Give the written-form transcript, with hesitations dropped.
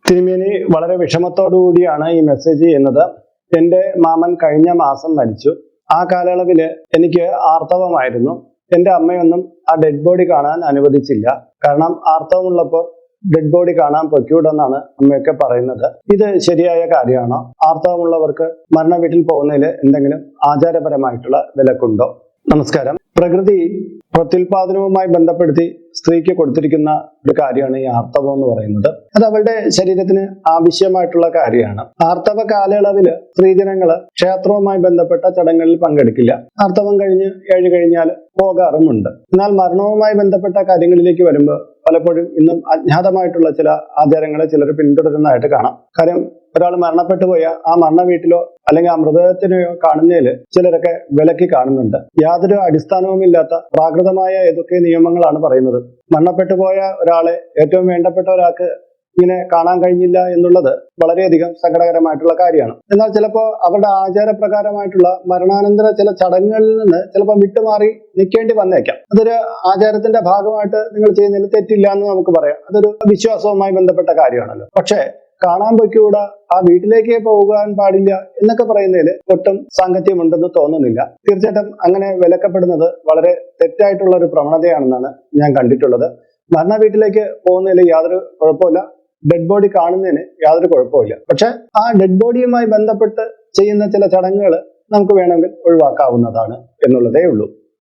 തിരുമേനി വളരെ വിഷമത്തോടുകൂടിയാണ് ഈ മെസ്സേജ് ചെയ്യുന്നത്. എൻ്റെ മാമൻ കഴിഞ്ഞ മാസം മരിച്ചു. ആ കാലയളവിൽ എനിക്ക് ആർത്തവമായിരുന്നു. എൻ്റെ അമ്മയൊന്നും ആ ഡെഡ് ബോഡി കാണാൻ അനുവദിച്ചില്ല. കാരണം ആർത്തവമുള്ളപ്പോൾ ഡെഡ് ബോഡി കാണാൻ പൊയ്ക്കൂടെന്നാണ് അമ്മയൊക്കെ പറയുന്നത്. ഇത് ശരിയായ കാര്യമാണോ? ആർത്തവമുള്ളവർക്ക് മരണ വീട്ടിൽ പോകുന്നതിൽ എന്തെങ്കിലും ആചാരപരമായിട്ടുള്ള വിലക്കുണ്ടോ? നമസ്കാരം. പ്രകൃതി പ്രത്യുൽപാദനവുമായി ബന്ധപ്പെടുത്തി സ്ത്രീക്ക് കൊടുത്തിരിക്കുന്ന ഒരു കാര്യമാണ് ഈ ആർത്തവം എന്ന് പറയുന്നത്. അത് അവളുടെ ശരീരത്തിന് ആവശ്യമായിട്ടുള്ള കാര്യമാണ്. ആർത്തവ കാലയളവില് സ്ത്രീജനങ്ങള് ക്ഷേത്രവുമായി ബന്ധപ്പെട്ട ചടങ്ങുകളിൽ പങ്കെടുക്കില്ല. ആർത്തവം കഴിഞ്ഞാൽ പോകാറുമുണ്ട്. എന്നാൽ മരണവുമായി ബന്ധപ്പെട്ട കാര്യങ്ങളിലേക്ക് വരുമ്പോൾ പലപ്പോഴും ഇന്നും അജ്ഞാതമായിട്ടുള്ള ചില ആചാരങ്ങളെ ചിലർ പിന്തുടരുന്നതായിട്ട് കാണാം. കാര്യം ഒരാൾ മരണപ്പെട്ടു പോയാൽ ആ മരണ വീട്ടിലോ അല്ലെങ്കിൽ ആ മൃതദേഹത്തിനെയോ കാണുന്നതിൽ ചിലരൊക്കെ വിലക്കി കാണുന്നുണ്ട്. യാതൊരു അടിസ്ഥാനവുമില്ലാത്ത പ്രാകൃതമായ ഏതൊക്കെ നിയമങ്ങളാണ് പറയുന്നത്. മരണപ്പെട്ടു പോയ ഒരാളെ ഏറ്റവും വേണ്ടപ്പെട്ട ഒരാൾക്ക് ഇങ്ങനെ കാണാൻ കഴിഞ്ഞില്ല എന്നുള്ളത് വളരെയധികം സങ്കടകരമായിട്ടുള്ള കാര്യമാണ്. എന്നാൽ ചിലപ്പോൾ അവരുടെ ആചാരപ്രകാരമായിട്ടുള്ള മരണാനന്തര ചില ചടങ്ങുകളിൽ നിന്ന് ചിലപ്പോൾ വിട്ടുമാറി നിൽക്കേണ്ടി വന്നേക്കാം. അതൊരു ആചാരത്തിന്റെ ഭാഗമായിട്ട് നിങ്ങൾ ചെയ്യുന്നതിൽ തെറ്റില്ല എന്ന് നമുക്ക് പറയാം. അതൊരു വിശ്വാസവുമായി ബന്ധപ്പെട്ട കാര്യമാണല്ലോ. പക്ഷേ കാണാൻ പൊയ്ക്കൂടാ, ആ വീട്ടിലേക്ക് പോകാൻ പാടില്ല എന്നൊക്കെ പറയുന്നതിൽ ഒട്ടും സാങ്കത്യമുണ്ടെന്ന് തോന്നുന്നില്ല. തീർച്ചയായിട്ടും അങ്ങനെ വിലക്കപ്പെടുന്നത് വളരെ തെറ്റായിട്ടുള്ള ഒരു പ്രവണതയാണെന്നാണ് ഞാൻ കണ്ടിട്ടുള്ളത്. മരണ വീട്ടിലേക്ക് പോകുന്നതിൽ യാതൊരു കുഴപ്പമില്ല, ഡെഡ് ബോഡി കാണുന്നതിന് യാതൊരു കുഴപ്പമില്ല. പക്ഷെ ആ ഡെഡ് ബോഡിയുമായി ബന്ധപ്പെട്ട് ചെയ്യുന്ന ചില ചടങ്ങുകൾ നമുക്ക് വേണമെങ്കിൽ ഒഴിവാക്കാവുന്നതാണ് എന്നുള്ളതേ ഉള്ളൂ.